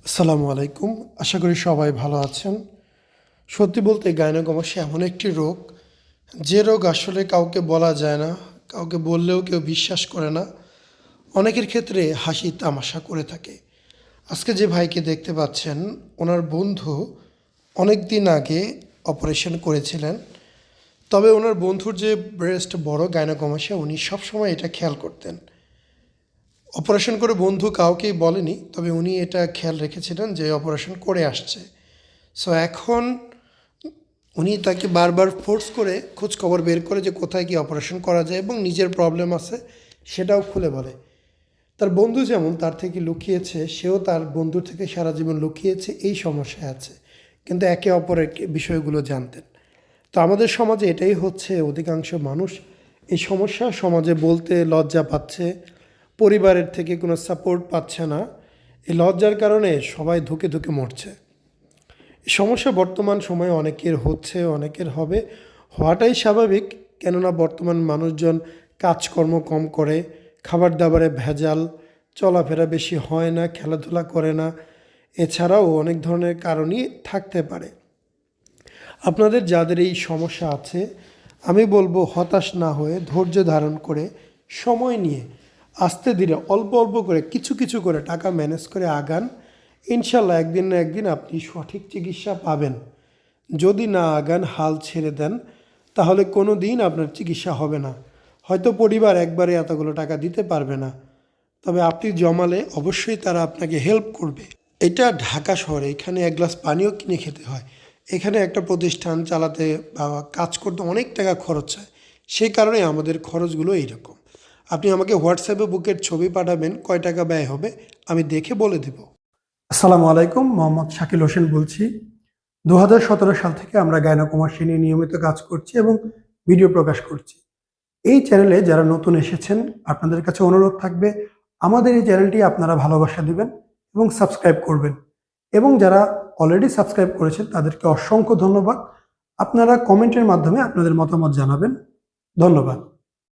আসসালামু আলাইকুম। আশা করি সবাই ভালো আছেন। সত্যি বলতে গাইনোকমাসি এমন একটি রোগ, যে রোগ আসলে কাউকে বলা যায় না, কাউকে বললেও কেউ বিশ্বাস করে না। অনেকের ক্ষেত্রে হাসি তামাশা করে থাকে। আজকে যে ভাইকে দেখতে পাচ্ছেন, ওনার বন্ধু অনেক দিন আগে অপারেশন করেছিলেন। তবে ওনার বন্ধুর যে ব্রেস্ট বড় গাইনোকমাসিয়া, উনি সবসময় এটা খেয়াল করতেন। অপারেশন করে বন্ধু কাউকেই বলেনি, তবে উনি এটা খেয়াল রেখেছিলেন যে অপারেশন করে আসছে। সো এখন উনি তাকে বারবার ফোর্স করে খোঁজখবর বের করে যে কোথায় কি অপারেশন করা যায় এবং নিজের প্রবলেম আছে সেটাও খুলে বলে। তার বন্ধু যেমন তার থেকে লুকিয়েছে, সেও তার বন্ধুর থেকে সারা জীবন লুকিয়েছে এই সমস্যায় আছে, কিন্তু একে অপরের বিষয়গুলো জানতেন। তো আমাদের সমাজে এটাই হচ্ছে, অধিকাংশ মানুষ এই সমস্যা সমাজে বলতে লজ্জা পাচ্ছে, পরিবারের থেকে কোনো সাপোর্ট পাচ্ছে না। এই লজ্জার কারণে সবাই ধুকে ধুকে মরছে। এই সমস্যা বর্তমান সময়ে অনেকের হচ্ছে, অনেকের হবে, হওয়াটাই স্বাভাবিক। কেননা বর্তমান মানুষজন কাজকর্ম কম করে, খাবার দাবারে ভেজাল, চলাফেরা বেশি হয় না, খেলাধুলা করে না, এছাড়াও অনেক ধরনের কারণই থাকতে পারে। আপনাদের যাদের এই সমস্যা আছে, আমি বলবো হতাশ না হয়ে ধৈর্য ধারণ করে সময় নিয়ে আস্তে ধীরে অল্প অল্প করে কিছু কিছু করে টাকা ম্যানেজ করে আগান। ইনশাল্লাহ একদিন না একদিন আপনি সঠিক চিকিৎসা পাবেন। যদি না আগান, হাল ছেড়ে দেন, তাহলে কোনো দিন আপনার চিকিৎসা হবে না। হয়তো পরিবার একবারে এতগুলো টাকা দিতে পারবে না, তবে আপনি জমালে অবশ্যই তারা আপনাকে হেল্প করবে। এটা ঢাকা শহরে, এখানে এক গ্লাস পানিও কিনে খেতে হয়। এখানে একটা প্রতিষ্ঠান চালাতে বা কাজ করতে অনেক টাকা খরচ হয়। সেই কারণে আমাদের খরচগুলো এইরকম। আপনি আমাকে হোয়াটসঅ্যাপে বুকের ছবি পাঠাবেন, কয় টাকা ব্যয় হবে আমি দেখে বলে দেব। আসসালামু আলাইকুম, মোহাম্মদ শাকিল হোসেন বলছি। 2017 সাল থেকে আমরা গাইনোকমাসি নিয়ে নিয়মিত কাজ করছি এবং ভিডিও প্রকাশ করছি। এই চ্যানেলে যারা নতুন এসেছেন, আপনাদের কাছে অনুরোধ থাকবে আমাদের এই চ্যানেলটি আপনারা ভালোবাসা দিবেন এবং সাবস্ক্রাইব করবেন। এবং যারা অলরেডি সাবস্ক্রাইব করেছেন তাদেরকে অসংখ্য ধন্যবাদ। আপনারা কমেন্টের মাধ্যমে আপনাদের মতামত জানাবেন। ধন্যবাদ।